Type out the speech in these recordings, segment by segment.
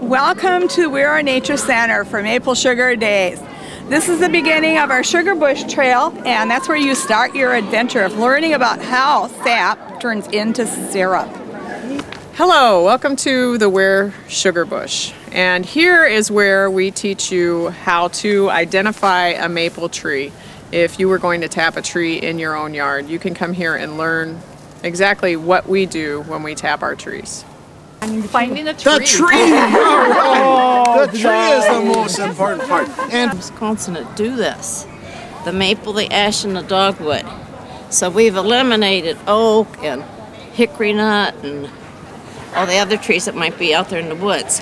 Welcome to Wehr Nature Center for Maple Sugar Days. This is the beginning of our Sugar Bush Trail, and that's where you start your adventure of learning about how sap turns into syrup. Hello, welcome to the Wehr Sugar Bush. And here is where we teach you how to identify a maple tree. If you were going to tap a tree in your own yard, you can come here and learn exactly what we do when we tap our trees. Finding the tree. The tree! Oh, the tree is the most important part. And Wisconsin to do this. The maple, the ash, and the dogwood. So we've eliminated oak and hickory nut and all the other trees that might be out there in the woods.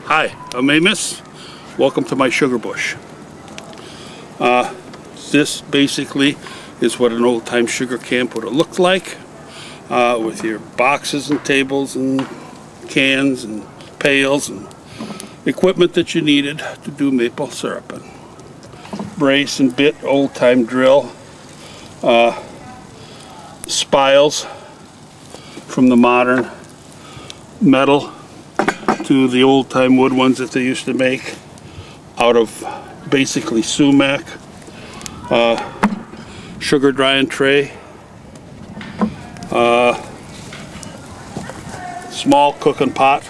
Hi, I'm Amos. Welcome to my sugar bush. This basically is what an old-time sugar camp would have looked like, with your boxes and tables and cans and pails and equipment that you needed to do maple syrup. And brace and bit, old-time drill, spiles from the modern metal to the old-time wood ones that they used to make out of basically sumac, sugar drying tray, small cooking pot,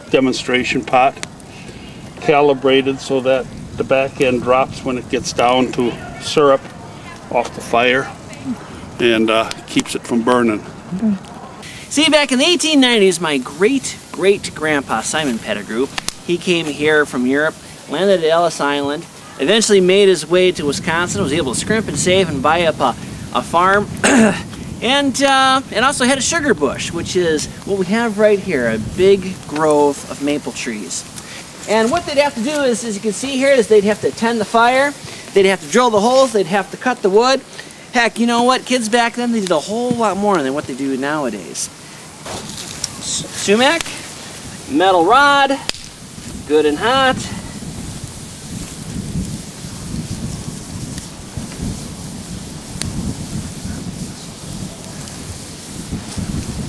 demonstration pot, calibrated so that the back end drops when it gets down to syrup off the fire and keeps it from burning. See, back in the 1890s, my great-great-grandpa, Simon Pettigrew, he came here from Europe, landed at Ellis Island, eventually made his way to Wisconsin, was able to scrimp and save and buy up a farm, and also had a sugar bush, which is what we have right here, a big grove of maple trees. And what they'd have to do is, as you can see here, is they'd have to tend the fire, they'd have to drill the holes, they'd have to cut the wood. Heck, you know what? Kids back then, they did a whole lot more than what they do nowadays. Sumac, metal rod, good and hot.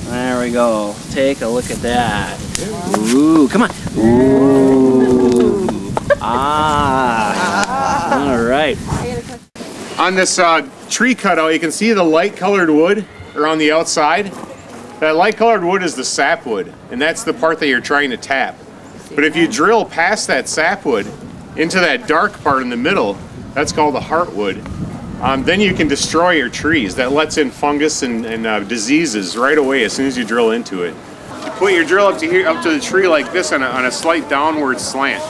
There we go. Take a look at that. Ooh, come on. Ooh. Ah. All right. On this tree cutout, you can see the light-colored wood around the outside. That light-colored wood is the sapwood, and that's the part that you're trying to tap. But if you drill past that sapwood into that dark part in the middle, that's called the heartwood. Then you can destroy your trees. That lets in fungus and diseases right away as soon as you drill into it. You put your drill up to the tree like this on a slight downward slant.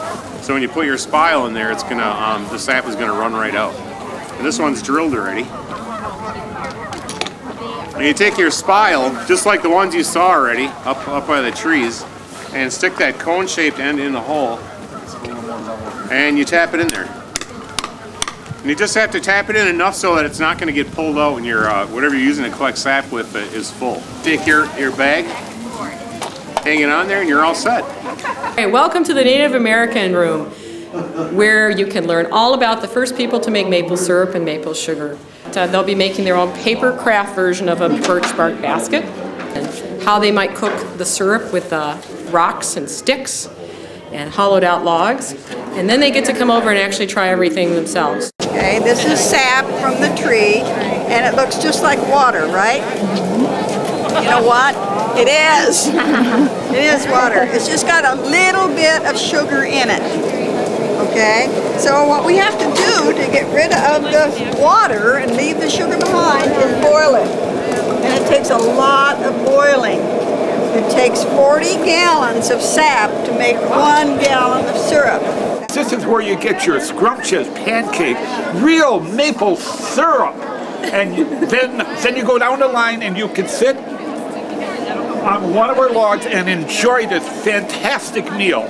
So when you put your spile in there, it's gonna the sap is gonna run right out. And this one's drilled already. And you take your spile, just like the ones you saw already, up by the trees, and stick that cone-shaped end in the hole, and you tap it in there. And you just have to tap it in enough so that it's not going to get pulled out when your whatever you're using to collect sap with is full. Take your bag, hang it on there, and you're all set. Hey, welcome to the Native American room, where you can learn all about the first people to make maple syrup and maple sugar. They'll be making their own paper craft version of a birch bark basket, and how they might cook the syrup with rocks and sticks and hollowed out logs. And then they get to come over and actually try everything themselves. Okay, this is sap from the tree, and it looks just like water, right? You know what? It is. It is water. It's just got a little bit of sugar in it. Okay, so what we have to do to get rid of the water and leave the sugar behind is boil it. And it takes a lot of boiling. It takes 40 gallons of sap to make 1 gallon of syrup. This is where you get your scrumptious pancake, real maple syrup. And then you go down the line and you can sit on one of our logs and enjoy this fantastic meal.